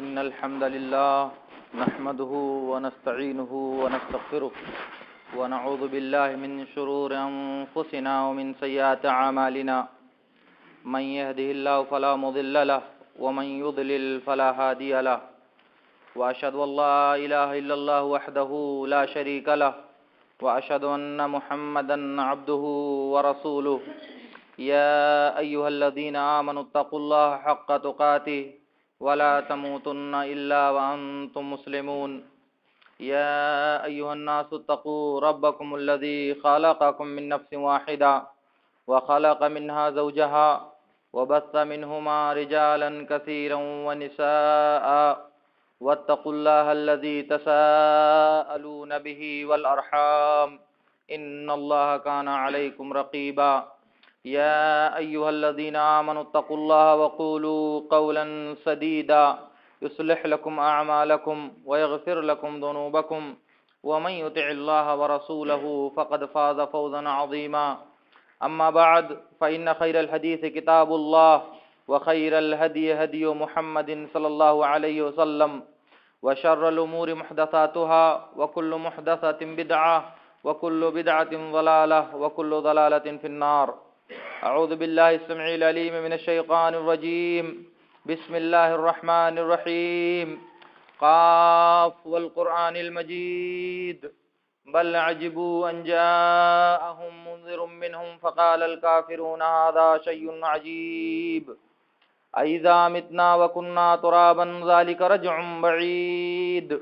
إن الحمد لله نحمده ونستعينه ونستغفره ونعوذ بالله من شرور أنفسنا ومن سيئات أعمالنا من يهده الله فلا مضل له ومن يضلل فلا هادي له وأشهد أن لا إله إلا الله وحده لا شريك له وأشهد أن محمدا عبده ورسوله يا أيها الذين آمنوا اتقوا الله حق تقاته ولا تموتن إلا وأنتم مسلمون يا أيها الناس اتقوا ربكم الذي خلقكم من نفس واحدة وخلق منها زوجها وبث منهما رجالا كثيرا ونساء واتقوا الله الذي تساءلون به والأرحام إن الله كان عليكم رقيبا يا أيها الذين آمنوا اتقوا الله وقولوا قولا سديدا يصلح لكم أعمالكم ويغفر لكم ذنوبكم ومن يطع الله ورسوله فقد فاز فوزا عظيما أما بعد فإن خير الحديث كتاب الله وخير الهدي هدي محمد صلى الله عليه وسلم وشر الأمور محدثاتها وكل محدثة بدعة وكل بدعة ضلالة وكل ضلالة في النار. أعوذ بالله السميع العليم من الشيطان الرجيم. بسم الله الرحمن الرحيم. قاف والقرآن المجيد بل عجبوا أن جاءهم منذر منهم فقال الكافرون هذا شيء عجيب أإذا متنا وكنا ترابا ذلك رجع بعيد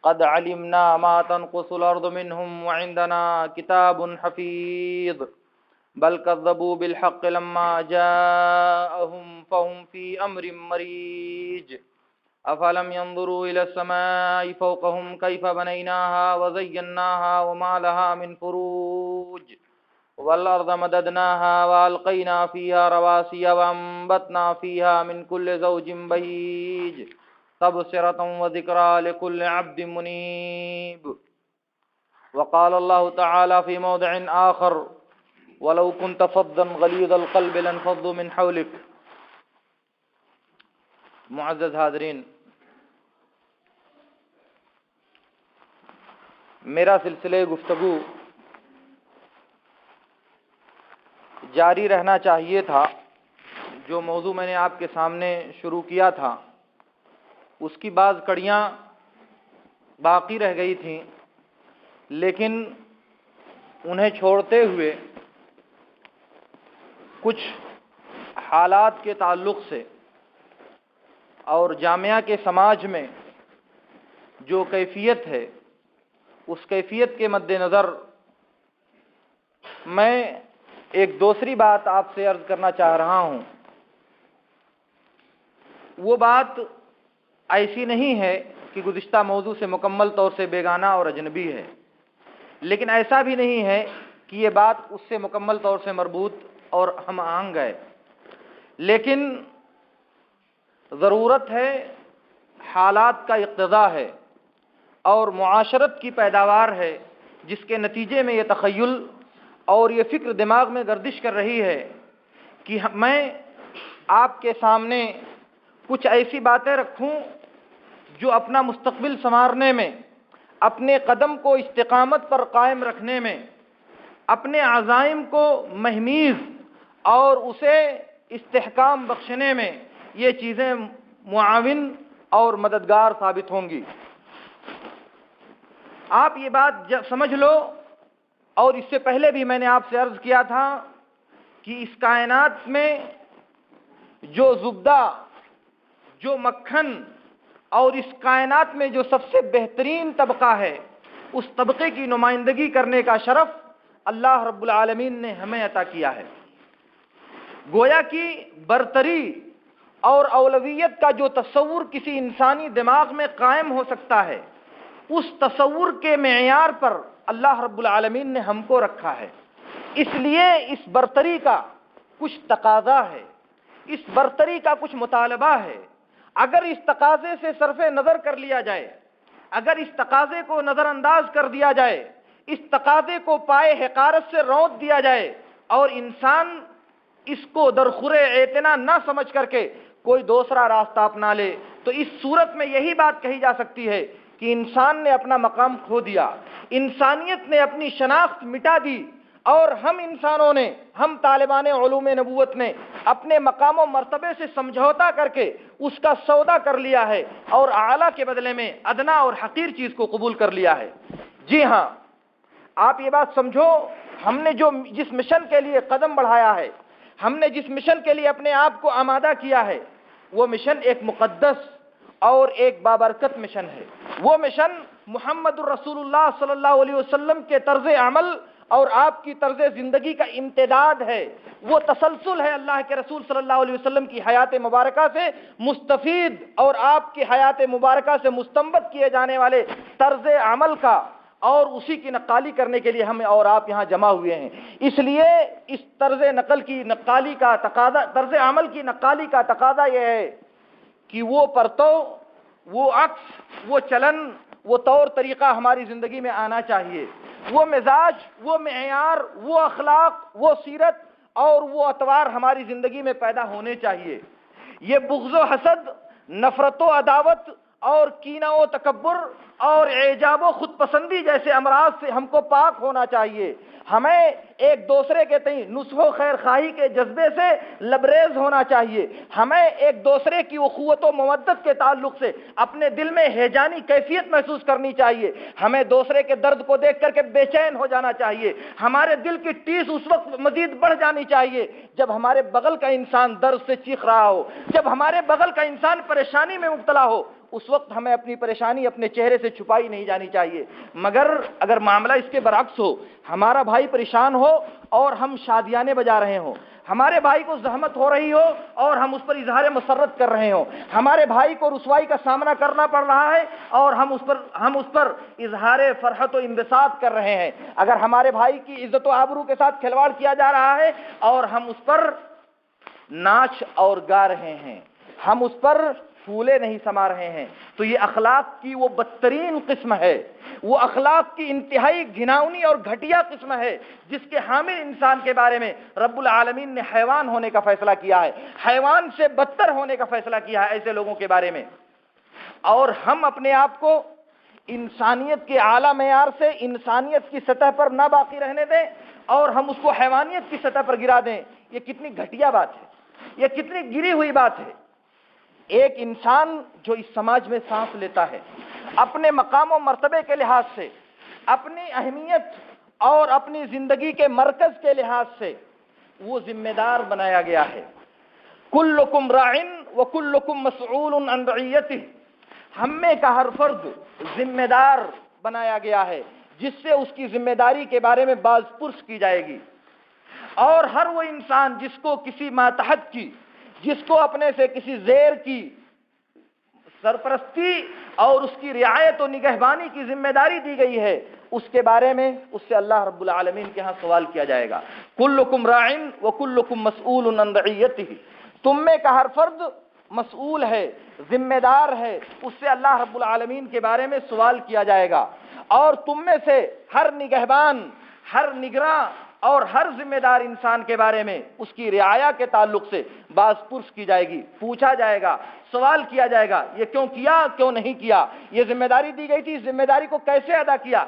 قد علمنا ما تنقص الأرض منهم وعندنا كتاب حفيظ بل كذبوا بالحق لما جاءهم فهم في أمر مريج أفلم ينظروا إلى السماء فوقهم كيف بنيناها وزيناها وما لها من فروج والأرض مددناها وألقينا فيها رواسي وأنبتنا فيها من كل زوج بهيج تبصرة وذكرى لكل عبد منيب. وقال الله تعالى في موضع آخر ولو كنت فظا غليظ القلب لانفضوا من حولك. معزز حاضرین، میرا سلسلہ گفتگو جاری رہنا چاہیے تھا. جو موضوع میں نے آپ کے سامنے شروع کیا تھا اس کی بعض کڑیاں باقی رہ گئی تھیں، لیکن انہیں چھوڑتے ہوئے کچھ حالات کے تعلق سے اور جامعہ کے سماج میں جو کیفیت ہے اس کیفیت کے مد نظر میں ایک دوسری بات آپ سے عرض کرنا چاہ رہا ہوں. وہ بات ایسی نہیں ہے کہ گزشتہ موضوع سے مکمل طور سے بیگانہ اور اجنبی ہے، لیکن ایسا بھی نہیں ہے کہ یہ بات اس سے مکمل طور سے مربوط اور ہم آہنگ ہے. لیکن ضرورت ہے، حالات کا اقتضا ہے اور معاشرت کی پیداوار ہے، جس کے نتیجے میں یہ تخیل اور یہ فکر دماغ میں گردش کر رہی ہے کہ میں آپ کے سامنے کچھ ایسی باتیں رکھوں جو اپنا مستقبل سنوارنے میں، اپنے قدم کو استقامت پر قائم رکھنے میں، اپنے عزائم کو مہمیز اور اسے استحکام بخشنے میں یہ چیزیں معاون اور مددگار ثابت ہوں گی. آپ یہ بات سمجھ لو، اور اس سے پہلے بھی میں نے آپ سے عرض کیا تھا کہ اس کائنات میں جو زبدہ، جو مکھن اور اس کائنات میں جو سب سے بہترین طبقہ ہے، اس طبقے کی نمائندگی کرنے کا شرف اللہ رب العالمین نے ہمیں عطا کیا ہے. گویا کہ برتری اور اولویت کا جو تصور کسی انسانی دماغ میں قائم ہو سکتا ہے، اس تصور کے معیار پر اللہ رب العالمین نے ہم کو رکھا ہے. اس لیے اس برتری کا کچھ تقاضا ہے، اس برتری کا کچھ مطالبہ ہے. اگر اس تقاضے سے صرف نظر کر لیا جائے، اگر اس تقاضے کو نظر انداز کر دیا جائے، اس تقاضے کو پائے حقارت سے رونت دیا جائے اور انسان اس کو درخور اعتنا نہ سمجھ کر کے کوئی دوسرا راستہ اپنا لے، تو اس صورت میں یہی بات کہی جا سکتی ہے کہ انسان نے اپنا مقام کھو دیا، انسانیت نے اپنی شناخت مٹا دی، اور ہم انسانوں نے، ہم طالبان علوم نبوت نے اپنے مقام و مرتبے سے سمجھوتا کر کے اس کا سودا کر لیا ہے، اور اعلیٰ کے بدلے میں ادنا اور حقیر چیز کو قبول کر لیا ہے۔ جی ہاں، آپ یہ بات سمجھو، ہم نے جس مشن کے لیے قدم بڑھایا ہے، ہم نے جس مشن کے لیے اپنے آپ کو آمادہ کیا ہے، وہ مشن ایک مقدس اور ایک بابرکت مشن ہے۔ وہ مشن محمد الرسول اللہ صلی اللہ علیہ وسلم کے طرز عمل اور آپ کی طرز زندگی کا امتداد ہے، وہ تسلسل ہے اللہ کے رسول صلی اللہ علیہ وسلم کی حیات مبارکہ سے مستفید اور آپ کی حیات مبارکہ سے مستنبط کیے جانے والے طرز عمل کا، اور اسی کی نقالی کرنے کے لیے ہم اور آپ یہاں جمع ہوئے ہیں۔ اس لیے اس طرز عمل کی نقالی کا تقاضا یہ ہے کہ وہ پرتو، وہ عکس، وہ چلن، وہ طور طریقہ ہماری زندگی میں آنا چاہیے، وہ مزاج، وہ معیار، وہ اخلاق، وہ سیرت اور وہ اطوار ہماری زندگی میں پیدا ہونے چاہیے۔ یہ بغض و حسد، نفرت و عداوت اور کینہ و تکبر اور اعجاب و خود پسندی جیسے امراض سے ہم کو پاک ہونا چاہیے۔ ہمیں ایک دوسرے کے تئیں نصح و خیر خواہی کے جذبے سے لبریز ہونا چاہیے۔ ہمیں ایک دوسرے کی اخوت و مودت کے تعلق سے اپنے دل میں ہیجانی کیفیت محسوس کرنی چاہیے۔ ہمیں دوسرے کے درد کو دیکھ کر کے بے چین ہو جانا چاہیے۔ ہمارے دل کی ٹیس اس وقت مزید بڑھ جانی چاہیے جب ہمارے بغل کا انسان درد سے چیخ رہا ہو، جب ہمارے بغل کا انسان پریشانی میں مبتلا ہو، اس وقت ہمیں اپنی پریشانی اپنے چہرے سے چھپائی نہیں جانی چاہیے۔ مگر اگر معاملہ اس کے برعکس ہو، ہمارا بھائی پریشان ہو اور ہم شادیانے بجا رہے ہوں، ہمارے بھائی کو زحمت ہو رہی ہو اور ہم اس پر اظہار مسرت کر رہے ہوں، ہمارے بھائی کو رسوائی کا سامنا کرنا پڑ رہا ہے اور ہم اس پر اظہار فرحت و انبساط کر رہے ہیں، اگر ہمارے بھائی کی عزت و آبرو کے ساتھ کھلواڑ کیا جا رہا ہے اور ہم اس پر ناچ اور گا رہے ہیں، ہم اس پر پھولے نہیں سما رہے ہیں، تو یہ اخلاق کی وہ بدترین قسم ہے، وہ اخلاق کی انتہائی گھناؤنی اور گھٹیا قسم ہے جس کے حامل انسان کے بارے میں رب العالمین نے حیوان ہونے کا فیصلہ کیا ہے، حیوان سے بدتر ہونے کا فیصلہ کیا ہے ایسے لوگوں کے بارے میں۔ اور ہم اپنے آپ کو انسانیت کے اعلیٰ معیار سے انسانیت کی سطح پر نہ باقی رہنے دیں اور ہم اس کو حیوانیت کی سطح پر گرا دیں، یہ کتنی گھٹیا بات ہے، یہ کتنی گری ہوئی بات ہے۔ ایک انسان جو اس سماج میں سانس لیتا ہے، اپنے مقام و مرتبے کے لحاظ سے، اپنی اہمیت اور اپنی زندگی کے مرکز کے لحاظ سے وہ ذمہ دار بنایا گیا ہے۔ کلکم راع وکلکم مسئول عن رعیتہ، ہم میں کا ہر فرد ذمہ دار بنایا گیا ہے جس سے اس کی ذمہ داری کے بارے میں باز پرس کی جائے گی، اور ہر وہ انسان جس کو کسی ماتحت کی، جس کو اپنے سے کسی زیر کی سرپرستی اور اس کی رعایت و نگہبانی کی ذمہ داری دی گئی ہے، اس کے بارے میں اس سے اللہ رب العالمین کے ہاں سوال کیا جائے گا۔ کلکم راع وکلکم مسئول عن رعیتہ، تم میں کا ہر فرد مسئول ہے، ذمہ دار ہے، اس سے اللہ رب العالمین کے بارے میں سوال کیا جائے گا، اور تم میں سے ہر نگہبان، ہر نگراں اور ہر ذمہ دار انسان کے بارے میں اس کی رعایا کے تعلق سے باز پرس کی جائے گی، پوچھا جائے گا، سوال کیا جائے گا، یہ کیوں کیا، کیوں نہیں کیا، یہ ذمہ داری دی گئی تھی، اس ذمہ داری کو کیسے ادا کیا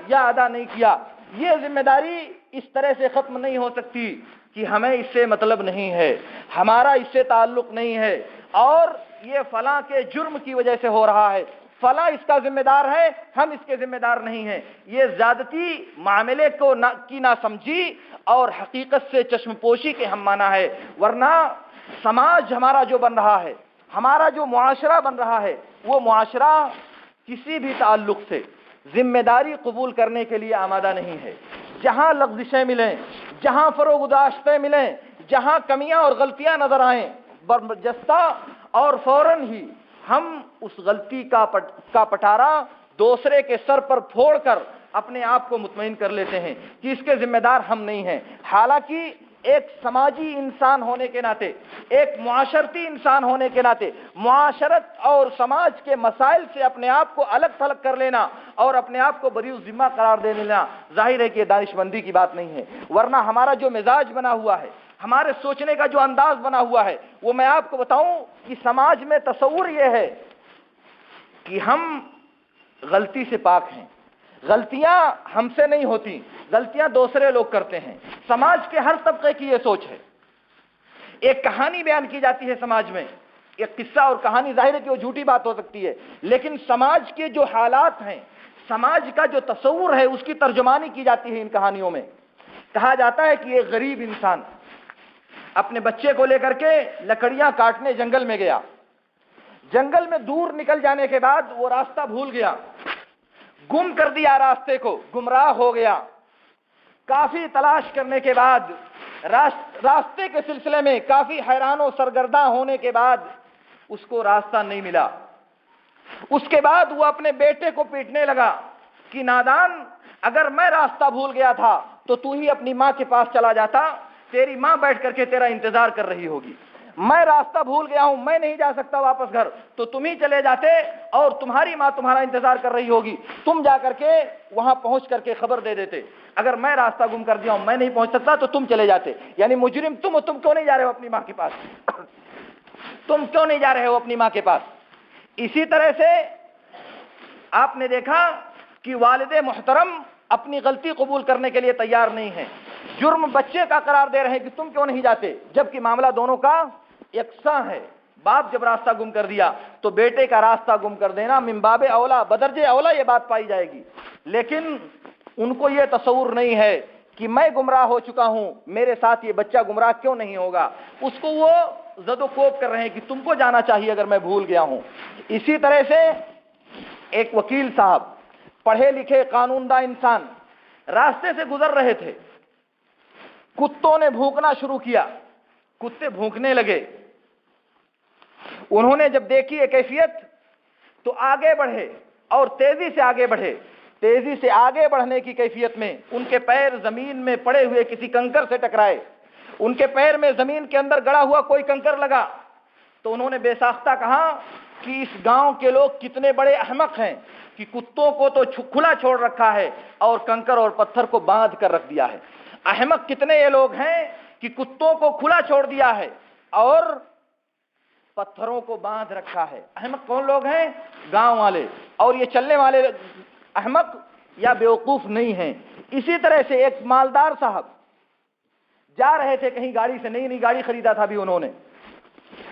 یا ادا نہیں کیا۔ یہ ذمہ داری اس طرح سے ختم نہیں ہو سکتی کہ ہمیں اس سے مطلب نہیں ہے، ہمارا اس سے تعلق نہیں ہے، اور یہ فلاں کے جرم کی وجہ سے ہو رہا ہے، فلاں اس کا ذمہ دار ہے، ہم اس کے ذمہ دار نہیں ہیں۔ یہ زیادتی معاملے کی ناسمجھی اور حقیقت سے چشم پوشی کے ہم مانا ہے، ورنہ سماج ہمارا جو بن رہا ہے، ہمارا جو معاشرہ بن رہا ہے، وہ معاشرہ کسی بھی تعلق سے ذمہ داری قبول کرنے کے لیے آمادہ نہیں ہے۔ جہاں لغزشیں ملیں، جہاں فروغ داشتیں ملیں، جہاں کمیاں اور غلطیاں نظر آئیں، برجستہ اور فوراً ہی ہم اس غلطی کا پٹارا دوسرے کے سر پر پھوڑ کر اپنے آپ کو مطمئن کر لیتے ہیں کہ اس کے ذمہ دار ہم نہیں ہیں، حالانکہ ایک سماجی انسان ہونے کے ناطے، ایک معاشرتی انسان ہونے کے ناطے، معاشرت اور سماج کے مسائل سے اپنے آپ کو الگ تھلگ کر لینا اور اپنے آپ کو بری ذمہ قرار دے لینا ظاہر ہے کہ یہ دانش مندی کی بات نہیں ہے، ورنہ ہمارا جو مزاج بنا ہوا ہے، ہمارے سوچنے کا جو انداز بنا ہوا ہے وہ میں آپ کو بتاؤں کہ سماج میں تصور یہ ہے کہ ہم غلطی سے پاک ہیں، غلطیاں ہم سے نہیں ہوتی، غلطیاں دوسرے لوگ کرتے ہیں۔ سماج کے ہر طبقے کی یہ سوچ ہے۔ ایک کہانی بیان کی جاتی ہے سماج میں، ایک قصہ اور کہانی، ظاہر ہے کہ وہ جھوٹی بات ہو سکتی ہے، لیکن سماج کے جو حالات ہیں، سماج کا جو تصور ہے، اس کی ترجمانی کی جاتی ہے ان کہانیوں میں۔ کہا جاتا ہے کہ ایک غریب انسان اپنے بچے کو لے کر کے لکڑیاں کاٹنے جنگل میں گیا۔ جنگل میں دور نکل جانے کے بعد وہ راستہ بھول گیا، گم کر دیا راستے کو، گمراہ ہو گیا۔ کافی تلاش کرنے کے بعد، راستے کے سلسلے میں کافی حیران و سرگرداں ہونے کے بعد اس کو راستہ نہیں ملا۔ اس کے بعد وہ اپنے بیٹے کو پیٹنے لگا کہ نادان، اگر میں راستہ بھول گیا تھا تو تو ہی اپنی ماں کے پاس چلا جاتا، تیری ماں بیٹھ کر کے تیرا انتظار کر رہی ہوگی۔ میں راستہ بھول گیا ہوں، میں نہیں جا سکتا واپس گھر، تو تم ہی چلے جاتے اور تمہاری ماں تمہارا انتظار کر رہی ہوگی، تم جا کر کے وہاں پہنچ کر کے خبر دے دیتے۔ اگر میں راستہ گم کر دیا ہوں، میں نہیں پہنچ سکتا، تو تم چلے جاتے۔ یعنی مجرم تم ہو، تم کیوں نہیں جا رہے ہو اپنی ماں کے پاس؟ تم کیوں نہیں جا رہے ہو اپنی ماں کے پاس؟ اسی طرح سے آپ نے دیکھا کہ والد محترم اپنی غلطی قبول کرنے کے لیے تیار نہیں ہیں، جرم بچے کا قرار دے رہے ہیں کہ تم کیوں نہیں جاتے، جبکہ معاملہ دونوں کا یکساں ہے۔ باپ جب راستہ گم کر دیا تو بیٹے کا راستہ گم کر دینا من باب اولا، بدرجہ اولا یہ بات پائی جائے گی۔ لیکن ان کو یہ تصور نہیں ہے کہ میں گمراہ ہو چکا ہوں، میرے ساتھ یہ بچہ گمراہ کیوں نہیں ہوگا، اس کو وہ زد و کوب کر رہے ہیں کہ تم کو جانا چاہیے اگر میں بھول گیا ہوں۔ اسی طرح سے ایک وکیل صاحب، پڑھے لکھے قانون داں انسان، راستے سے گزر رہے تھے، کتوں نے بھونکنا شروع کیا، کتے بھونکنے لگے۔ انہوں نے جب دیکھی یہ کیفیت تو آگے بڑھے اور تیزی سے آگے بڑھے۔ تیزی سے آگے بڑھنے کی کیفیت میں ان کے پیر زمین میں پڑے ہوئے کسی کنکر سے ٹکرائے، ان کے پیر میں زمین کے اندر گڑا ہوا کوئی کنکر لگا تو انہوں نے بے ساختہ کہا کہ اس گاؤں کے لوگ کتنے بڑے احمق ہیں کہ کتوں کو تو کھلا چھوڑ رکھا ہے اور کنکر اور پتھر کو باندھ کر رکھ دیا ہے۔ احمق کتنے یہ لوگ ہیں کہ کتوں کو کھلا چھوڑ دیا ہے اور پتھروں کو باندھ رکھا ہے۔ احمق کون لوگ ہیں؟ گاؤں والے، اور یہ چلنے والے احمق یا بیوقوف نہیں ہیں۔ اسی طرح سے ایک مالدار صاحب جا رہے تھے کہیں گاڑی سے، نئی گاڑی خریدا تھا بھی انہوں نے،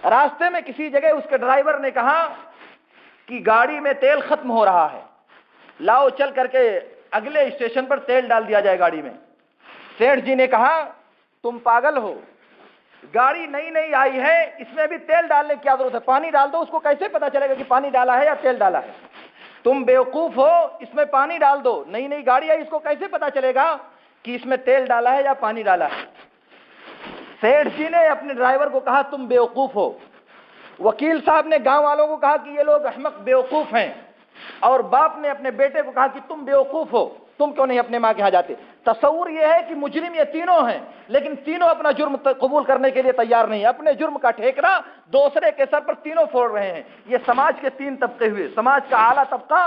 راستے میں کسی جگہ اس کے ڈرائیور نے کہا کہ گاڑی میں تیل ختم ہو رہا ہے، لاؤ چل کر کے اگلے اسٹیشن پر تیل ڈال دیا جائے گاڑی میں۔ سیٹھ جی نے کہا تم پاگل ہو، گاڑی نئی آئی ہے، اس میں بھی تیل ڈالنے کی کیا ضرورت ہے، پانی ڈال دو، اس کو کیسے پتا چلے گا کہ پانی ڈالا ہے یا تیل ڈالا ہے؟ تم بیوقوف ہو، اس میں پانی ڈال دو، نئی گاڑی ہے، اس کو کیسے پتا چلے گا کہ اس میں تیل ڈالا ہے یا پانی ڈالا ہے؟ سیٹھ جی نے اپنے ڈرائیور کو کہا تم بیوقوف ہو۔ وکیل صاحب نے گاؤں والوں کو کہا کہ یہ لوگ احمق بیوقوف ہیں، اور باپ نے اپنے بیٹے کو کہا کہ تم بیوقوف ہو، تم کیوں نہیں اپنے ماں کے ہاں جاتے؟ تصور یہ ہے کہ مجرم یہ تینوں ہیں، لیکن تینوں اپنا جرم قبول کرنے کے لیے تیار نہیں، اپنے جرم کا ٹھیکرا دوسرے کے سر پر تینوں پھوڑ رہے ہیں۔ یہ سماج کے تین طبقے ہوئے، سماج کا اعلیٰ طبقہ،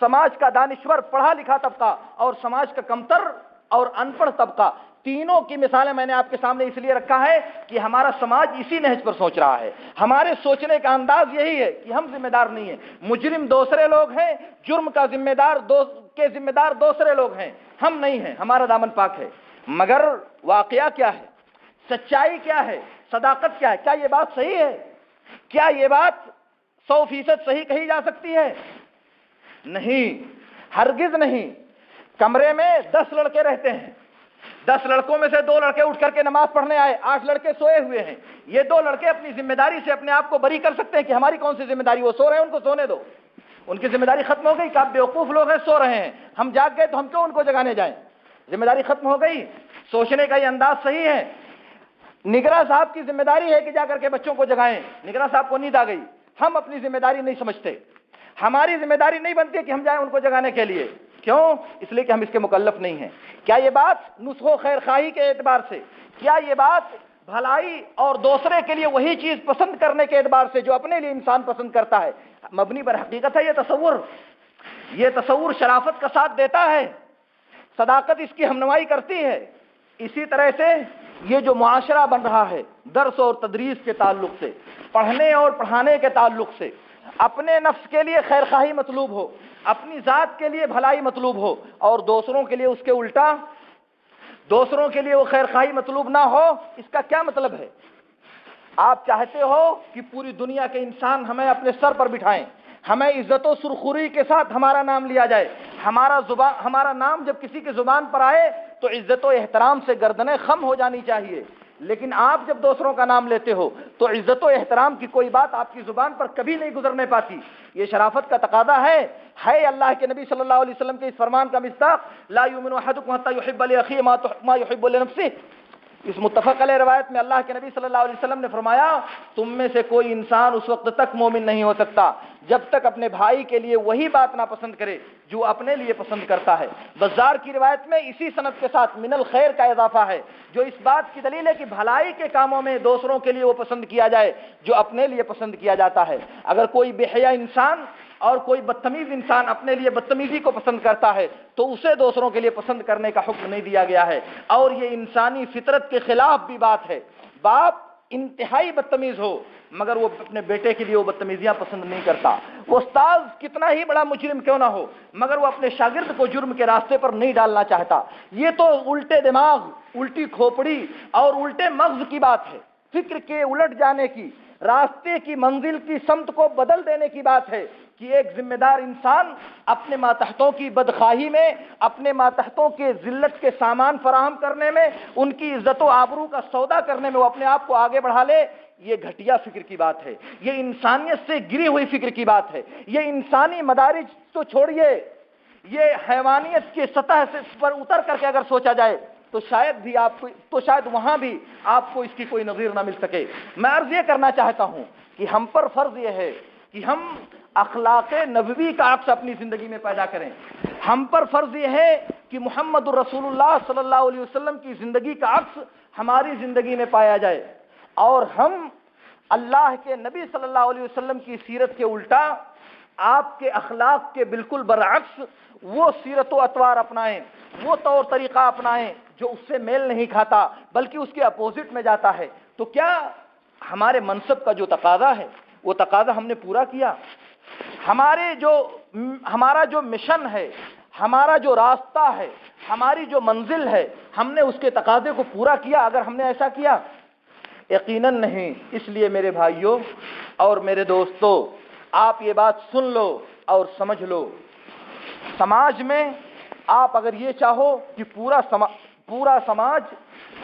سماج کا دانشور پڑھا لکھا طبقہ، اور سماج کا کمتر اور ان پڑھ طبقہ۔ تینوں کی مثالیں میں نے آپ کے سامنے اس لیے رکھا ہے کہ ہمارا سماج اسی نہج پر سوچ رہا ہے، ہمارے سوچنے کا انداز یہی ہے کہ ہم ذمہ دار نہیں ہیں، مجرم دوسرے لوگ ہیں، جرم کا ذمہ دار دوسرے لوگ ہیں، ہم نہیں ہیں، ہمارا دامن پاک ہے۔ مگر واقعہ کیا ہے؟ سچائی کیا ہے؟ صداقت کیا ہے؟ کیا یہ بات صحیح ہے؟ کیا یہ بات 100% صحیح کہی جا سکتی ہے؟ نہیں، ہرگز نہیں۔ کمرے میں 10 لڑکے رہتے ہیں، 10 لڑکوں میں سے 2 لڑکے اٹھ کر کے نماز پڑھنے آئے، 8 لڑکے سوئے ہوئے ہیں۔ یہ 2 لڑکے اپنی ذمہ داری سے اپنے آپ کو بری کر سکتے ہیں کہ ہماری کون سی ذمہ داری، وہ سو رہے ہیں ان کو سونے دو، ان کی ذمہ داری ختم ہو گئی کہ آپ بیوقوف لوگ ہیں، سو رہے ہیں، ہم جاگ گئے تو ہم کیوں ان کو جگانے جائیں؟ ذمہ داری ختم ہو گئی۔ سوچنے کا یہ انداز صحیح ہے۔ نگراں صاحب کی ذمہ داری ہے کہ جا کر کے بچوں کو جگائیں، نگراں صاحب کو نیند آ گئی، ہم اپنی ذمہ داری نہیں سمجھتے، ہماری ذمہ داری نہیں بنتی کہ ہم جائیں ان کو جگانے کے لیے، کیوں؟ اس لیے کہ ہم اس کے مکلف نہیں ہیں۔ کیا یہ بات نصح و خیر خواہی کے اعتبار سے، کیا یہ بات بھلائی اور دوسرے کے لیے وہی چیز پسند کرنے کے اعتبار سے جو اپنے لیے انسان پسند کرتا ہے، مبنی پر حقیقت ہے؟ یہ تصور شرافت کا ساتھ دیتا ہے، صداقت اس کی ہمنوائی کرتی ہے۔ اسی طرح سے یہ جو معاشرہ بن رہا ہے درس اور تدریس کے تعلق سے، پڑھنے اور پڑھانے کے تعلق سے، اپنے نفس کے لیے خیر خواہی مطلوب ہو، اپنی ذات کے لیے بھلائی مطلوب ہو، اور دوسروں کے لیے اس کے الٹا، دوسروں کے لیے وہ خیر خواہی مطلوب نہ ہو، اس کا کیا مطلب ہے؟ آپ چاہتے ہو کہ پوری دنیا کے انسان ہمیں اپنے سر پر بٹھائیں، ہمیں عزت و سرخوری کے ساتھ ہمارا نام لیا جائے، ہمارا نام جب کسی کی زبان پر آئے تو عزت و احترام سے گردنیں خم ہو جانی چاہیے، لیکن آپ جب دوسروں کا نام لیتے ہو تو عزت و احترام کی کوئی بات آپ کی زبان پر کبھی نہیں گزرنے پاتی۔ یہ شرافت کا تقاضا ہے اللہ کے نبی صلی اللہ علیہ وسلم کے اس فرمان کا مصداق، لا یؤمن احدکم حتی یحب لاخیہ ما یحب لنفسہ۔ اس متفق علیہ روایت میں اللہ کے نبی صلی اللہ علیہ وسلم نے فرمایا، تم میں سے کوئی انسان اس وقت تک مومن نہیں ہو سکتا جب تک اپنے بھائی کے لیے وہی بات نہ پسند کرے جو اپنے لیے پسند کرتا ہے۔ بزار کی روایت میں اسی سند کے ساتھ من الخیر کا اضافہ ہے، جو اس بات کی دلیل ہے کہ بھلائی کے کاموں میں دوسروں کے لیے وہ پسند کیا جائے جو اپنے لیے پسند کیا جاتا ہے۔ اگر کوئی بے حیا انسان اور کوئی بدتمیز انسان اپنے لیے بدتمیزی کو پسند کرتا ہے تو اسے دوسروں کے لیے پسند کرنے کا حکم نہیں دیا گیا ہے، اور یہ انسانی فطرت کے خلاف بھی بات ہے۔ باپ انتہائی بدتمیز ہو مگر وہ اپنے بیٹے کے لیے وہ بدتمیزیاں پسند نہیں کرتا، وہ استاذ کتنا ہی بڑا مجرم کیوں نہ ہو مگر وہ اپنے شاگرد کو جرم کے راستے پر نہیں ڈالنا چاہتا۔ یہ تو الٹے دماغ، الٹی کھوپڑی اور الٹے مغز کی بات ہے، فکر کے الٹ جانے کی، راستے کی منزل کی سمت کو بدل دینے کی بات ہے کہ ایک ذمہ دار انسان اپنے ماتحتوں کی بدخواہی میں، اپنے ماتحتوں کے ذلت کے سامان فراہم کرنے میں، ان کی عزت و آبرو کا سودا کرنے میں وہ اپنے آپ کو آگے بڑھا لے، یہ گھٹیا فکر کی بات ہے، یہ انسانیت سے گری ہوئی فکر کی بات ہے، یہ انسانی مدارج تو چھوڑیے، یہ حیوانیت کی سطح سے پر اتر کر کے اگر سوچا جائے تو شاید وہاں بھی آپ کو اس کی کوئی نظیر نہ مل سکے۔ میں عرض یہ کرنا چاہتا ہوں کہ ہم پر فرض یہ ہے کہ ہم اخلاق نبوی کا عکس اپنی زندگی میں پیدا کریں۔ ہم پر فرض یہ ہے کہ محمد الرسول اللہ صلی اللہ علیہ وسلم کی زندگی کا عکس ہماری زندگی میں پایا جائے، اور ہم اللہ کے نبی صلی اللہ علیہ وسلم کی سیرت کے الٹا، آپ کے اخلاق کے بالکل برعکس وہ سیرت و اطوار اپنائیں، وہ طور طریقہ اپنائیں جو اس سے میل نہیں کھاتا بلکہ اس کے اپوزٹ میں جاتا ہے۔ تو کیا ہمارے منصب کا جو تقاضا ہے وہ تقاضا ہم نے پورا کیا؟ ہمارا جو مشن ہے، ہمارا جو راستہ ہے، ہماری جو منزل ہے، ہم نے اس کے تقاضے کو پورا کیا؟ اگر ہم نے ایسا کیا، یقیناً نہیں۔ اس لیے میرے بھائیوں اور میرے دوستوں، آپ یہ بات سن لو اور سمجھ لو، سماج میں آپ اگر یہ چاہو کہ پورا سماج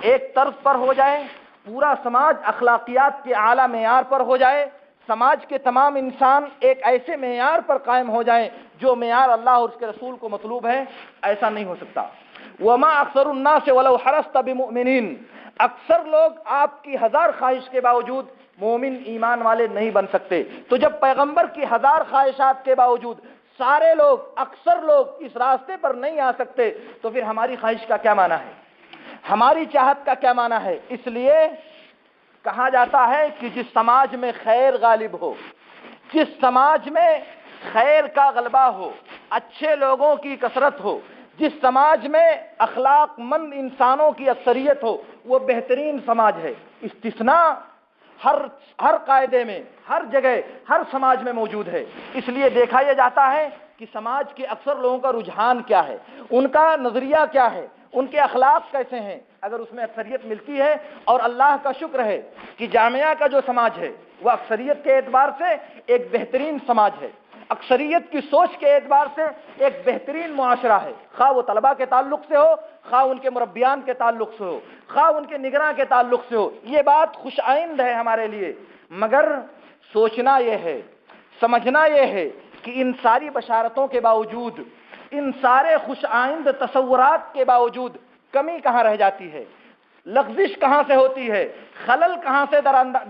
ایک طرز پر ہو جائے، پورا سماج اخلاقیات کے اعلیٰ معیار پر ہو جائے، سماج کے تمام انسان ایک ایسے معیار پر قائم ہو جائیں جو معیار اللہ اور اس کے رسول کو مطلوب ہے، ایسا نہیں ہو سکتا۔ وما اکثر الناس ولو حرصت بمؤمنین، اکثر لوگ آپ کی ہزار خواہش کے باوجود مومن ایمان والے نہیں بن سکتے۔ تو جب پیغمبر کی ہزار خواہشات کے باوجود سارے لوگ، اکثر لوگ اس راستے پر نہیں آ سکتے تو پھر ہماری خواہش کا کیا معنی ہے، ہماری چاہت کا کیا معنی ہے؟ اس لیے کہا جاتا ہے کہ جس سماج میں خیر غالب ہو، جس سماج میں خیر کا غلبہ ہو، اچھے لوگوں کی کثرت ہو، جس سماج میں اخلاق مند انسانوں کی اکثریت ہو، وہ بہترین سماج ہے۔ استثناء ہر قاعدے میں، ہر جگہ، ہر سماج میں موجود ہے۔ اس لیے دیکھا یہ جاتا ہے کہ سماج کے اکثر لوگوں کا رجحان کیا ہے، ان کا نظریہ کیا ہے، ان کے اخلاق کیسے ہیں۔ اگر اس میں اکثریت ملتی ہے، اور اللہ کا شکر ہے کہ جامعہ کا جو سماج ہے وہ اکثریت کے اعتبار سے ایک بہترین سماج ہے، اکثریت کی سوچ کے اعتبار سے ایک بہترین معاشرہ ہے، خواہ وہ طلباء کے تعلق سے ہو، خواہ ان کے مربیان کے تعلق سے ہو، خواہ ان کے نگراں کے تعلق سے ہو۔ یہ بات خوش آئند ہے ہمارے لیے، مگر سوچنا یہ ہے، سمجھنا یہ ہے کہ ان ساری بشارتوں کے باوجود، ان سارے خوش آئند تصورات کے باوجود کمی کہاں رہ جاتی ہے، لغزش کہاں سے ہوتی ہے، خلل کہاں سے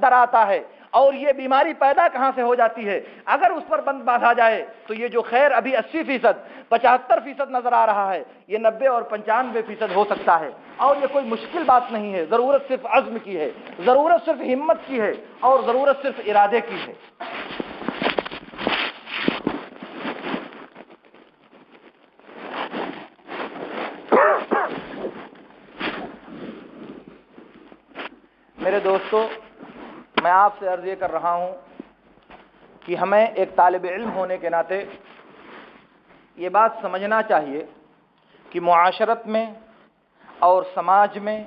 در آتا ہے، اور یہ بیماری پیدا کہاں سے ہو جاتی ہے۔ اگر اس پر بند باندھا جائے تو یہ جو خیر ابھی 80%، 75% نظر آ رہا ہے، یہ 90 اور 95% ہو سکتا ہے، اور یہ کوئی مشکل بات نہیں ہے۔ ضرورت صرف عزم کی ہے، ضرورت صرف ہمت کی ہے، اور ضرورت صرف ارادے کی ہے۔ میرے دوستو، میں آپ سے عرض یہ کر رہا ہوں کہ ہمیں ایک طالب علم ہونے کے ناطے یہ بات سمجھنا چاہیے کہ معاشرت میں اور سماج میں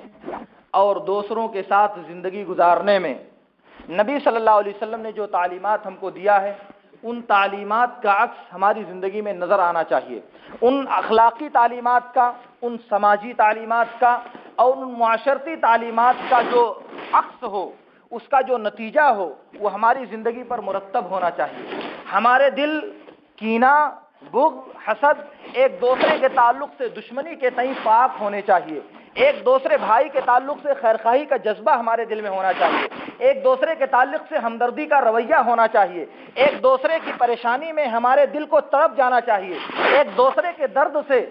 اور دوسروں کے ساتھ زندگی گزارنے میں نبی صلی اللہ علیہ وسلم نے جو تعلیمات ہم کو دیا ہے، ان تعلیمات کا عکس ہماری زندگی میں نظر آنا چاہیے۔ ان اخلاقی تعلیمات کا، ان سماجی تعلیمات کا اور ان معاشرتی تعلیمات کا جو عکس ہو، اس کا جو نتیجہ ہو، وہ ہماری زندگی پر مرتب ہونا چاہیے۔ ہمارے دل کینہ، بغض، حسد، ایک دوسرے کے تعلق سے دشمنی کے تئیں پاک ہونے چاہیے۔ ایک دوسرے بھائی کے تعلق سے خیرخواہی کا جذبہ ہمارے دل میں ہونا چاہیے۔ ایک دوسرے کے تعلق سے ہمدردی کا رویہ ہونا چاہیے۔ ایک دوسرے کی پریشانی میں ہمارے دل کو تڑپ جانا چاہیے۔ ایک دوسرے کے درد سے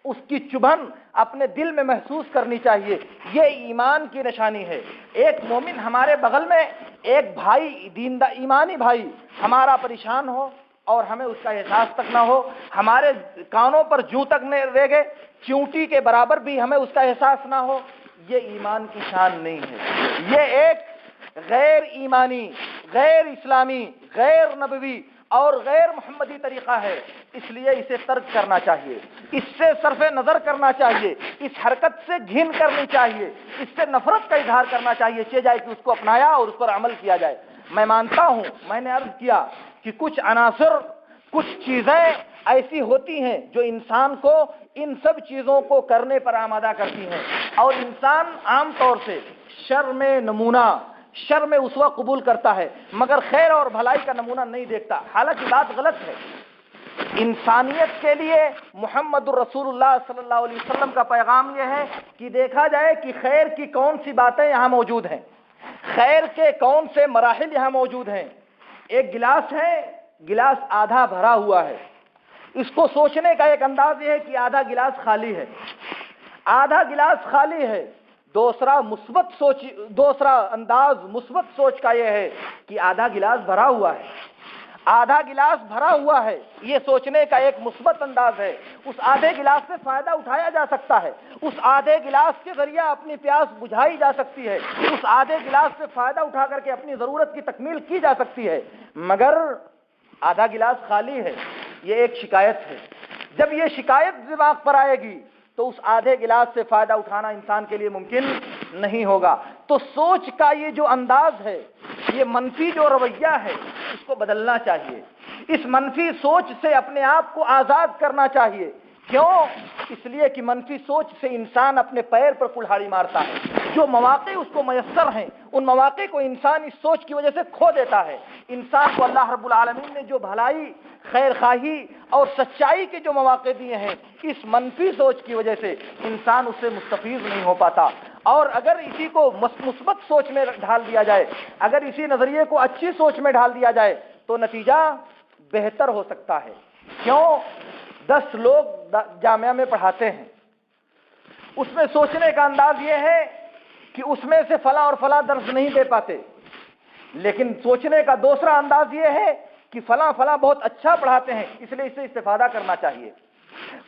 اس کی چبھن اپنے دل میں محسوس کرنی چاہیے۔ یہ ایمان کی نشانی ہے۔ ایک مومن ہمارے بغل میں ایک بھائی، ایمانی بھائی ہمارا پریشان ہو اور ہمیں اس کا احساس تک نہ ہو، ہمارے کانوں پر جوں تک نہ ریگے، چیونٹی کے برابر بھی ہمیں اس کا احساس نہ ہو، یہ ایمان کی شان نہیں ہے۔ یہ ایک غیر ایمانی، غیر اسلامی، غیر نبوی اور غیر محمدی طریقہ ہے۔ اس لیے اسے ترک کرنا چاہیے، اس سے صرف نظر کرنا چاہیے، اس حرکت سے گھن کرنی چاہیے، اس سے نفرت کا اظہار کرنا چاہیے، چاہے جائے کہ اس کو اپنایا اور اس پر عمل کیا جائے۔ میں مانتا ہوں، میں نے عرض کیا کہ کچھ عناصر، کچھ چیزیں ایسی ہوتی ہیں جو انسان کو ان سب چیزوں کو کرنے پر آمادہ کرتی ہیں، اور انسان عام طور سے شر میں نمونہ، شر میں اسوہ قبول کرتا ہے، مگر خیر اور بھلائی کا نمونہ نہیں دیکھتا۔ حالانکہ بات غلط ہے۔ انسانیت کے لیے محمد الرسول اللہ صلی اللہ علیہ وسلم کا پیغام یہ ہے کہ دیکھا جائے کہ خیر کی کون سی باتیں یہاں موجود ہیں، خیر کے کون سے مراحل یہاں موجود ہیں۔ ایک گلاس ہے، گلاس آدھا بھرا ہوا ہے، اس کو سوچنے کا ایک انداز یہ ہے کہ آدھا گلاس خالی ہے۔ آدھا گلاس خالی ہے۔ دوسرا انداز مثبت سوچ کا یہ ہے کہ آدھا گلاس بھرا ہوا ہے۔ آدھا گلاس بھرا ہوا ہے، یہ سوچنے کا ایک مثبت انداز ہے۔ اس آدھے گلاس سے فائدہ اٹھایا جا سکتا ہے، اس آدھے گلاس کے ذریعہ اپنی پیاس بجھائی جا سکتی ہے، اس آدھے گلاس سے فائدہ اٹھا کر کے اپنی ضرورت کی تکمیل کی جا سکتی ہے، مگر آدھا گلاس خالی ہے۔ یہ ایک شکایت ہے۔ جب یہ شکایت دماغ پر آئے گی تو اس آدھے گلاس سے فائدہ اٹھانا انسان کے لیے ممکن نہیں ہوگا۔ تو سوچ کا یہ جو انداز ہے، یہ منفی جو رویہ ہے، اس کو بدلنا چاہیے۔ اس منفی سوچ سے اپنے آپ کو آزاد کرنا چاہیے۔ کیوں؟ اس لیے کہ منفی سوچ سے انسان اپنے پیر پر کلہاڑی مارتا ہے۔ جو مواقع اس کو میسر ہیں، ان مواقع کو انسان اس سوچ کی وجہ سے کھو دیتا ہے۔ انسان کو اللہ رب العالمین نے جو بھلائی، خیر خواہی اور سچائی کے جو مواقع دیے ہیں، اس منفی سوچ کی وجہ سے انسان اس سے مستفیض نہیں ہو پاتا۔ اور اگر اسی کو مثبت سوچ میں ڈھال دیا جائے، اگر اسی نظریے کو اچھی سوچ میں ڈھال دیا جائے تو نتیجہ بہتر ہو سکتا ہے۔ کیوں؟ 10 لوگ جامعہ میں پڑھاتے ہیں، اس میں سوچنے کا انداز یہ ہے کہ اس میں سے فلاں اور فلاں درس نہیں دے پاتے، لیکن سوچنے کا دوسرا انداز یہ ہے کہ فلاں بہت اچھا پڑھاتے ہیں، اس لیے اس سے استفادہ کرنا چاہیے۔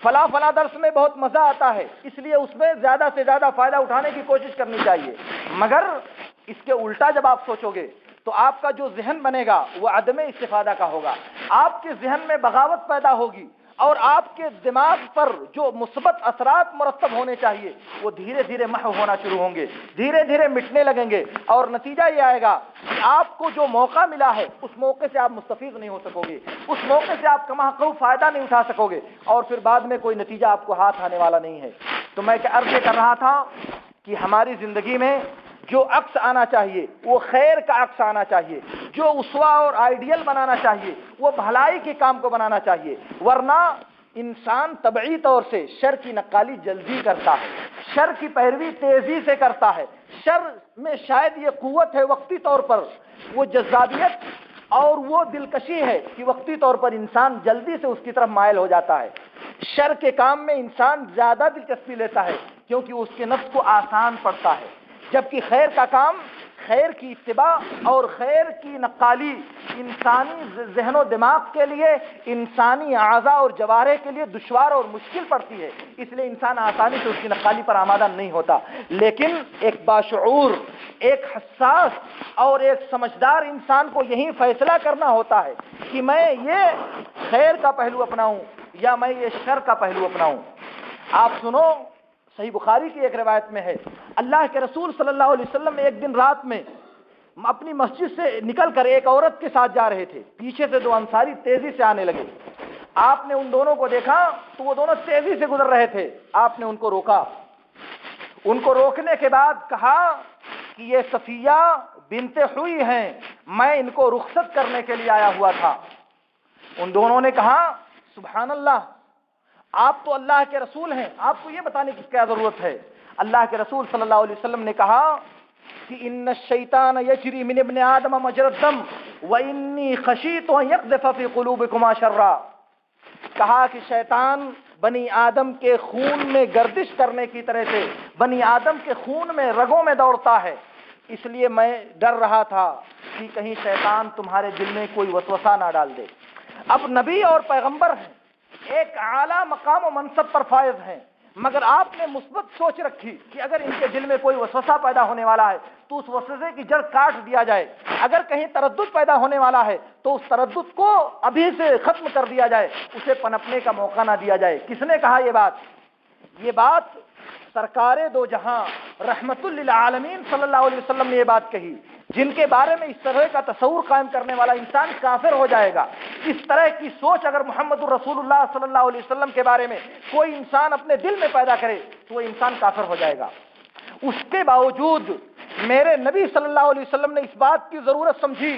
فلاں درس میں بہت مزہ آتا ہے، اس لیے اس میں زیادہ سے زیادہ فائدہ اٹھانے کی کوشش کرنی چاہیے۔ مگر اس کے الٹا جب آپ سوچو گے تو آپ کا جو ذہن بنے گا وہ عدم استفادہ کا ہوگا۔ آپ کے ذہن میں بغاوت پیدا ہوگی اور آپ کے دماغ پر جو مثبت اثرات مرتب ہونے چاہیے وہ دھیرے دھیرے محو ہونا شروع ہوں گے، دھیرے دھیرے مٹنے لگیں گے، اور نتیجہ یہ آئے گا کہ آپ کو جو موقع ملا ہے اس موقع سے آپ مستفید نہیں ہو سکو گے، اس موقع سے آپ کما حقہ فائدہ نہیں اٹھا سکو گے، اور پھر بعد میں کوئی نتیجہ آپ کو ہاتھ آنے والا نہیں ہے۔ تو میں کیا عرض کر رہا تھا کہ ہماری زندگی میں جو عکس آنا چاہیے وہ خیر کا عکس آنا چاہیے، جو اسوہ اور آئیڈیل بنانا چاہیے وہ بھلائی کے کام کو بنانا چاہیے، ورنہ انسان طبعی طور سے شر کی نقالی جلدی کرتا ہے، شر کی پیروی تیزی سے کرتا ہے۔ شر میں شاید یہ قوت ہے وقتی طور پر، وہ جذابیت اور وہ دلکشی ہے کہ وقتی طور پر انسان جلدی سے اس کی طرف مائل ہو جاتا ہے۔ شر کے کام میں انسان زیادہ دلچسپی لیتا ہے کیونکہ اس کے نفس کو آسان پڑتا ہے، جبکہ خیر کا کام، خیر کی اتباع اور خیر کی نقالی انسانی ذہن و دماغ کے لیے، انسانی اعضاء اور جوارح کے لیے دشوار اور مشکل پڑتی ہے، اس لیے انسان آسانی سے اس کی نقالی پر آمادہ نہیں ہوتا۔ لیکن ایک باشعور، ایک حساس اور ایک سمجھدار انسان کو یہی فیصلہ کرنا ہوتا ہے کہ میں یہ خیر کا پہلو اپناؤں یا میں یہ شر کا پہلو اپناؤں۔ آپ سنو، صحیح بخاری کی ایک روایت میں ہے، اللہ کے رسول صلی اللہ علیہ وسلم ایک دن رات میں اپنی مسجد سے نکل کر ایک عورت کے ساتھ جا رہے تھے، پیچھے سے دو انصاری تیزی سے آنے لگے۔ آپ نے ان دونوں کو دیکھا تو وہ دونوں تیزی سے گزر رہے تھے، آپ نے ان کو روکا۔ ان کو روکنے کے بعد کہا کہ یہ صفیہ بنت حوی ہیں، میں ان کو رخصت کرنے کے لیے آیا ہوا تھا۔ ان دونوں نے کہا سبحان اللہ، آپ تو اللہ کے رسول ہیں، آپ کو یہ بتانے کی کیا ضرورت ہے؟ اللہ کے رسول صلی اللہ علیہ وسلم نے کہا کہ ان الشیطان یجری من ابن آدم مجرى الدم وانی خشیت ان یقذف فی قلوبکما شرا۔ کہا کہ شیطان بنی آدم کے خون میں گردش کرنے کی طرح سے بنی آدم کے خون میں رگوں میں دوڑتا ہے، اس لیے میں ڈر رہا تھا کہ کہیں شیطان تمہارے دل میں کوئی وسوسہ نہ ڈال دے۔ اب نبی اور پیغمبر ہیں، ایک اعلیٰ مقام و منصب پر فائز ہیں، مگر آپ نے مثبت سوچ رکھی کہ اگر ان کے دل میں کوئی وسوسہ پیدا ہونے والا ہے تو اس وسوسے کی جڑ کاٹ دیا جائے، اگر کہیں تردد پیدا ہونے والا ہے تو اس تردد کو ابھی سے ختم کر دیا جائے، اسے پنپنے کا موقع نہ دیا جائے۔ کس نے کہا یہ بات سرکار دو جہاں رحمت للعالمین صلی اللہ علیہ وسلم نے یہ بات کہی، جن کے بارے میں اس طرح کا تصور قائم کرنے والا انسان کافر ہو جائے گا۔ اس طرح کی سوچ اگر محمد الرسول اللہ صلی اللہ علیہ وسلم کے بارے میں کوئی انسان اپنے دل میں پیدا کرے تو وہ انسان کافر ہو جائے گا۔ اس کے باوجود میرے نبی صلی اللہ علیہ وسلم نے اس بات کی ضرورت سمجھی،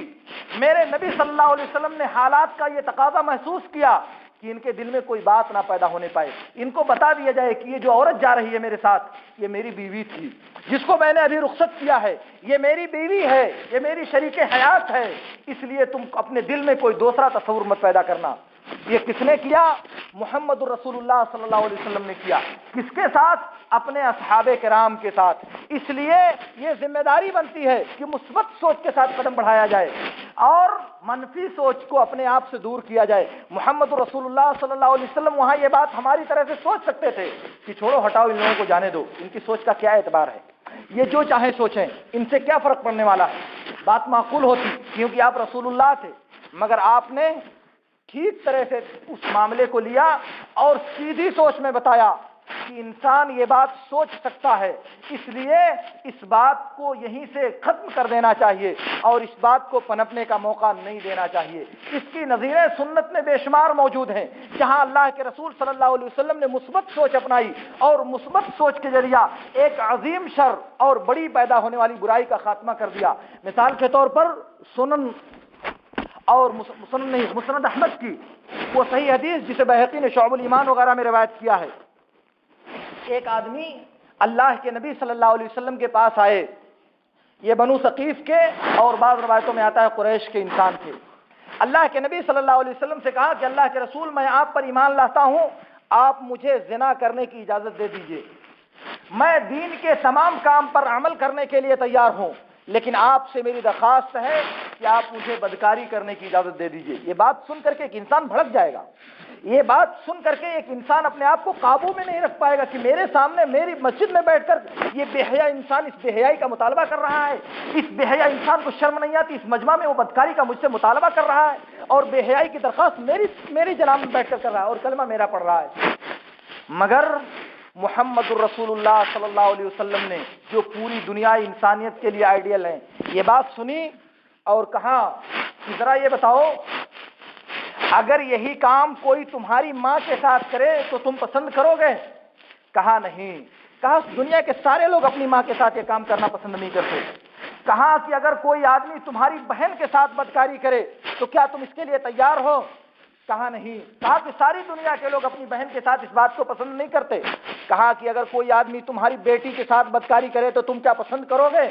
میرے نبی صلی اللہ علیہ وسلم نے حالات کا یہ تقاضا محسوس کیا کہ ان کے دل میں کوئی بات نہ پیدا ہونے پائے، ان کو بتا دیا جائے کہ یہ جو عورت جا رہی ہے میرے ساتھ یہ میری بیوی تھی، جس کو میں نے ابھی رخصت کیا ہے یہ میری بیوی ہے، یہ میری شریک حیات ہے، اس لیے تم اپنے دل میں کوئی دوسرا تصور مت پیدا کرنا۔ یہ کس نے کیا؟ محمد الرسول اللہ صلی اللہ علیہ وسلم نے کیا۔ کس کے ساتھ؟ اپنے اصحاب کرام کے ساتھ۔ اس لیے یہ ذمہ داری بنتی ہے کہ مثبت سوچ کے ساتھ قدم بڑھایا جائے اور منفی سوچ کو اپنے آپ سے دور کیا جائے۔ محمد رسول اللہ صلی اللہ علیہ وسلم وہاں یہ بات ہماری طرح سے سوچ سکتے تھے کہ چھوڑو ہٹاؤ، ان لوگوں کو جانے دو، ان کی سوچ کا کیا اعتبار ہے، یہ جو چاہیں سوچیں، ان سے کیا فرق پڑنے والا ہے۔ بات معقول ہوتی کیونکہ آپ رسول اللہ تھے، مگر آپ نے ٹھیک طرح سے اس معاملے کو لیا اور سیدھی سوچ میں بتایا کہ انسان یہ بات سوچ سکتا ہے، اس لیے اس بات کو یہیں سے ختم کر دینا چاہیے اور اس بات کو پنپنے کا موقع نہیں دینا چاہیے۔ اس کی نظیریں سنت میں بے شمار موجود ہیں، جہاں اللہ کے رسول صلی اللہ علیہ وسلم نے مثبت سوچ اپنائی اور مثبت سوچ کے ذریعہ ایک عظیم شر اور بڑی پیدا ہونے والی برائی کا خاتمہ کر دیا۔ مثال کے طور پر سنن اور مسند احمد کی وہ صحیح حدیث جسے بہقی نے شعب الایمان وغیرہ میں روایت کیا ہے، ایک آدمی اللہ کے نبی صلی اللہ علیہ وسلم کے پاس آئے، یہ بنو ثقیف کے اور بعض روایتوں میں آتا ہے قریش کے انسان تھے۔ اللہ کے نبی صلی اللہ علیہ وسلم سے کہا کہ اللہ کے رسول میں آپ پر ایمان لاتا ہوں، آپ مجھے زنا کرنے کی اجازت دے دیجئے، میں دین کے تمام کام پر عمل کرنے کے لیے تیار ہوں، لیکن آپ سے میری درخواست ہے کہ آپ مجھے بدکاری کرنے کی اجازت دے دیجئے۔ یہ بات سن کر کے ایک انسان بھڑک جائے گا، یہ بات سن کر کے ایک انسان اپنے آپ کو قابو میں نہیں رکھ پائے گا کہ میرے سامنے میری مسجد میں بیٹھ کر یہ بے حیا انسان اس بے حیائی کا مطالبہ کر رہا ہے، اس بے حیا انسان کو شرم نہیں آتی، اس مجمع میں وہ بدکاری کا مجھ سے مطالبہ کر رہا ہے اور بے حیائی کی درخواست میری جناب میں بیٹھ کر رہا ہے اور کلمہ میرا پڑھ رہا ہے۔ مگر محمد الرسول اللہ صلی اللہ علیہ وسلم نے جو پوری دنیا انسانیت کے لیے آئیڈیل ہیں، یہ بات سنی اور کہا کہ ذرا یہ بتاؤ اگر یہی کام کوئی تمہاری ماں کے ساتھ کرے تو تم پسند کرو گے؟ کہا نہیں۔ کہا دنیا کے سارے لوگ اپنی ماں کے ساتھ یہ کام کرنا پسند نہیں کرتے۔ کہا کہ اگر کوئی آدمی تمہاری بہن کے ساتھ بدکاری کرے تو کیا تم اس کے لیے تیار ہو؟ کہا نہیں۔ کہا کہ ساری دنیا کے لوگ اپنی بہن کے ساتھ اس بات کو پسند نہیں کرتے۔ کہا کہ اگر کوئی آدمی تمہاری بیٹی کے ساتھ بدکاری کرے تو تم کیا پسند کرو گے؟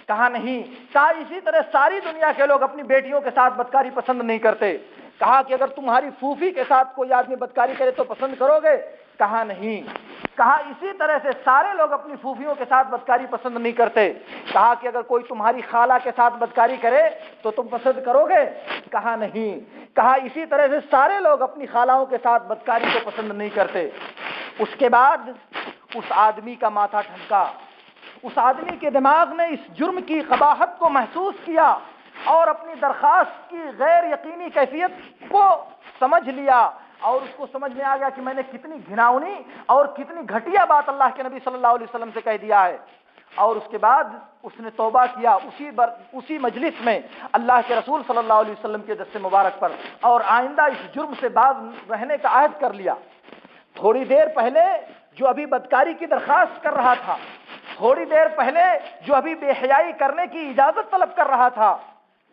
کہا نہیں۔ کہا اسی طرح ساری دنیا کے لوگ اپنی بیٹیوں کے ساتھ بدکاری پسند نہیں کرتے۔ کہا کہ اگر تمہاری پھوپھی کے ساتھ کوئی آدمی بدکاری کرے تو پسند کرو گے؟ کہا نہیں۔ کہا اسی طرح سے سارے لوگ اپنی پھوپھیوں کے ساتھ بدکاری پسند نہیں کرتے۔ کہا کہ اگر کوئی تمہاری خالہ کے ساتھ بدکاری کرے تو تم پسند کرو گے؟ کہا نہیں۔ کہا اسی طرح سے سارے لوگ اپنی خالہوں کے ساتھ بدکاری کو پسند نہیں کرتے۔ اس کے بعد اس آدمی کا ماتھا ٹھنکا، اس آدمی کے دماغ نے اس جرم کی قباحت کو محسوس کیا اور اپنی درخواست کی غیر یقینی کیفیت کو سمجھ لیا، اور اس کو سمجھ میں آ گیا کہ میں نے کتنی گھناؤنی اور کتنی گھٹیا بات اللہ کے نبی صلی اللہ علیہ وسلم سے کہہ دیا ہے، اور اس کے بعد اس نے توبہ کیا اسی مجلس میں اللہ کے رسول صلی اللہ علیہ وسلم کے دست مبارک پر، اور آئندہ اس جرم سے باز رہنے کا عہد کر لیا۔ تھوڑی دیر پہلے جو ابھی بدکاری کی درخواست کر رہا تھا، تھوڑی دیر پہلے جو ابھی بے حیائی کرنے کی اجازت طلب کر رہا تھا،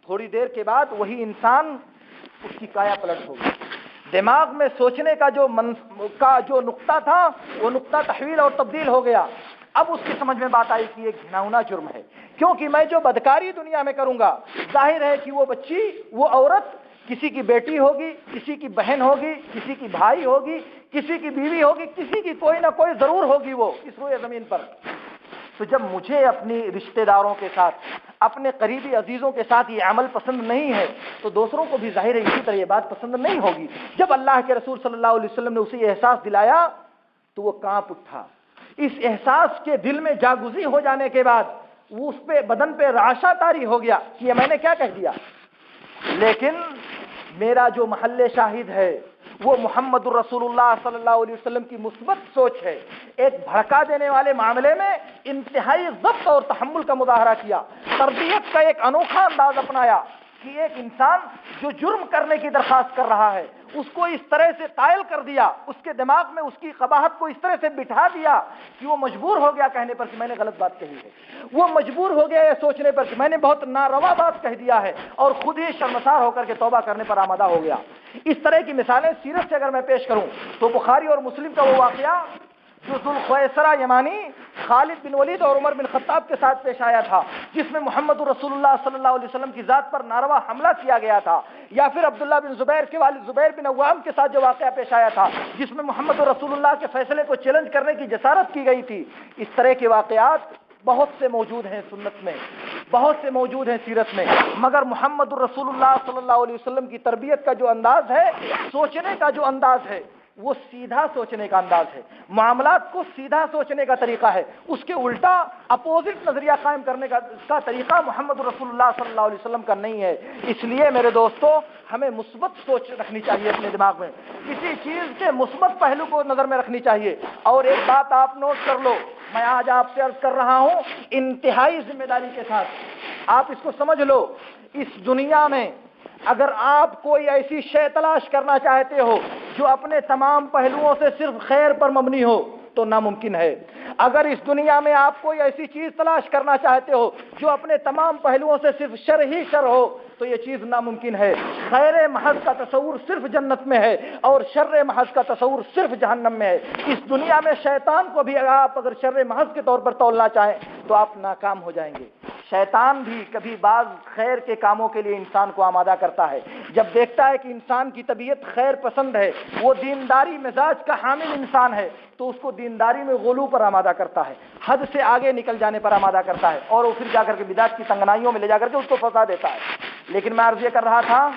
تھوڑی دیر کے بعد وہی انسان اس کی کایا پلٹ ہو گئی۔ دماغ میں سوچنے کا جو نقطہ تھا وہ نقطہ تحویل اور تبدیل ہو گیا۔ اب اس کی سمجھ میں بات آئی کہ یہ گھناؤنا جرم ہے، کیونکہ میں جو بدکاری دنیا میں کروں گا، ظاہر ہے کہ وہ بچی، وہ عورت کسی کی بیٹی ہوگی، کسی کی بہن ہوگی، کسی کی بھائی ہوگی، کسی کی بیوی ہوگی، کسی کی کوئی نہ کوئی ضرور ہوگی وہ اس روئے زمین پر۔ تو جب مجھے اپنی رشتہ داروں کے ساتھ، اپنے قریبی عزیزوں کے ساتھ یہ عمل پسند نہیں ہے، تو دوسروں کو بھی ظاہر ہے اسی طرح یہ بات پسند نہیں ہوگی۔ جب اللہ کے رسول صلی اللہ علیہ وسلم نے اسے یہ احساس دلایا تو وہ کانپ اٹھا۔ اس احساس کے دل میں جاگزی ہو جانے کے بعد وہ اس پہ بدن پہ رعشہ طاری ہو گیا کہ یہ میں نے کیا کہہ دیا۔ لیکن میرا جو محل شاہد ہے وہ محمد الرسول اللہ صلی اللہ علیہ وسلم کی مثبت سوچ ہے۔ ایک بھڑکا دینے والے معاملے میں انتہائی ضبط اور تحمل کا مظاہرہ کیا، تربیت کا ایک انوکھا انداز اپنایا کہ ایک انسان جو جرم کرنے کی درخواست کر رہا ہے اس کو اس طرح سے قائل کر دیا، اس کے دماغ میں اس کی قباحت کو اس طرح سے بٹھا دیا کہ وہ مجبور ہو گیا کہنے پر کہ میں نے غلط بات کہی ہے، وہ مجبور ہو گیا یہ سوچنے پر کہ میں نے بہت ناروا بات کہہ دیا ہے، اور خود ہی شرمسار ہو کر کے توبہ کرنے پر آمادہ ہو گیا۔ اس طرح کی مثالیں سیرت سے اگر میں پیش کروں تو بخاری اور مسلم کا وہ واقعہ جو ذوالخویسرہ یمانی خالد بن ولید اور عمر بن خطاب کے ساتھ پیش آیا تھا، جس میں محمد رسول اللہ صلی اللہ علیہ وسلم کی ذات پر ناروا حملہ کیا گیا تھا، یا پھر عبداللہ بن زبیر کے والد زبیر بن عوام کے ساتھ جو واقعہ پیش آیا تھا جس میں محمد رسول اللہ کے فیصلے کو چیلنج کرنے کی جسارت کی گئی تھی، اس طرح کے واقعات بہت سے موجود ہیں سنت میں، بہت سے موجود ہیں سیرت میں، مگر محمد رسول اللہ صلی اللہ علیہ وسلم کی تربیت کا جو انداز ہے، سوچنے کا جو انداز ہے، وہ سیدھا سوچنے کا انداز ہے، معاملات کو سیدھا سوچنے کا طریقہ ہے، اس کے الٹا اپوزٹ نظریہ قائم کرنے کا طریقہ محمد رسول اللہ صلی اللہ علیہ وسلم کا نہیں ہے۔ اس لیے میرے دوستو، ہمیں مثبت سوچ رکھنی چاہیے اپنے دماغ میں، کسی چیز کے مثبت پہلو کو نظر میں رکھنی چاہیے۔ اور ایک بات آپ نوٹ کر لو، میں آج آپ سے عرض کر رہا ہوں انتہائی ذمہ داری کے ساتھ، آپ اس کو سمجھ لو، اس دنیا میں اگر آپ کوئی ایسی شے تلاش کرنا چاہتے ہو جو اپنے تمام پہلوؤں سے صرف خیر پر مبنی ہو تو ناممکن ہے۔ اگر اس دنیا میں آپ کوئی ایسی چیز تلاش کرنا چاہتے ہو جو اپنے تمام پہلوؤں سے صرف شر ہی شر ہو تو یہ چیز ناممکن ہے۔ خیر محض کا تصور صرف جنت میں ہے اور شر محض کا تصور صرف جہنم میں ہے۔ اس دنیا میں شیطان کو بھی آپ اگر شر محض کے طور پر تولنا چاہیں تو آپ ناکام ہو جائیں گے۔ شیطان بھی کبھی بعض خیر کے کاموں کے لیے انسان کو آمادہ کرتا ہے، جب دیکھتا ہے کہ انسان کی طبیعت خیر پسند ہے، وہ دینداری مزاج کا حامل انسان ہے، تو اس کو دینداری میں غلو پر آمادہ کرتا ہے، حد سے آگے نکل جانے پر آمادہ کرتا ہے، اور وہ پھر جا کر کے بدعت کی تنگنائیوں میں لے جا کر کے اس کو پھنسا دیتا ہے۔ لیکن میں عرض یہ کر رہا تھا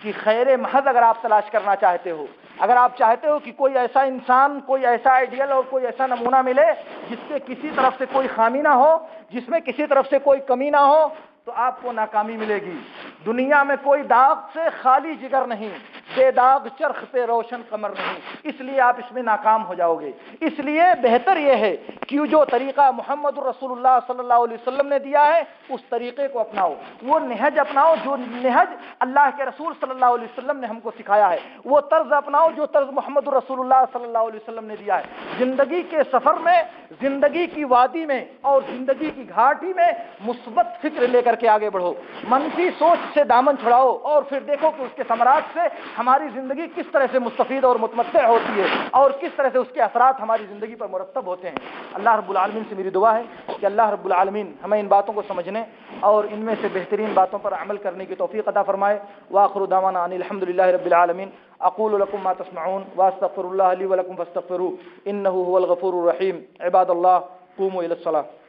کہ خیر محض اگر آپ تلاش کرنا چاہتے ہو، اگر آپ چاہتے ہو کہ کوئی ایسا انسان، کوئی ایسا آئیڈیل اور کوئی ایسا نمونہ ملے جس سے کسی طرف سے کوئی خامی نہ ہو، جس میں کسی طرف سے کوئی کمی نہ ہو، تو آپ کو ناکامی ملے گی۔ دنیا میں کوئی داغ سے خالی جگر نہیں، بے داغ چرخ پہ روشن قمر نہیں، اس لیے آپ اس میں ناکام ہو جاؤ گے۔ اس لیے بہتر یہ ہے کہ جو طریقہ محمد رسول اللہ صلی اللہ علیہ وسلم نے دیا ہے اس طریقے کو اپناؤ، وہ نہج اپناؤ جو نہج اللہ کے رسول صلی اللہ علیہ وسلم نے ہم کو سکھایا ہے، وہ طرز اپناؤ جو طرز محمد رسول اللہ صلی اللہ علیہ وسلم نے دیا ہے۔ زندگی کے سفر میں، زندگی کی وادی میں اور زندگی کی گھاٹی میں مثبت فکر لے کر کے آگے بڑھو، منفی سوچ سے دامن چھڑاؤ، اور پھر دیکھو کہ اس کے ثمرات سے ہماری زندگی کس طرح سے مستفید اور متمتع ہوتی ہے اور کس طرح سے اس کے اثرات ہماری زندگی پر مرتب ہوتے ہیں۔ اللہ رب العالمین سے میری دعا ہے کہ اللہ رب العالمین ہمیں ان باتوں کو سمجھنے اور ان میں سے بہترین باتوں پر عمل کرنے کی توفیق عطا فرمائے۔ وآخر دعوانا ان الحمد للہ رب العالمین۔ اقول لكم ما تسمعون واستغفر الله لي ولكم فاستغفروه انه هو الغفور الرحيم۔ عباد الله قوموا الى الصلاة۔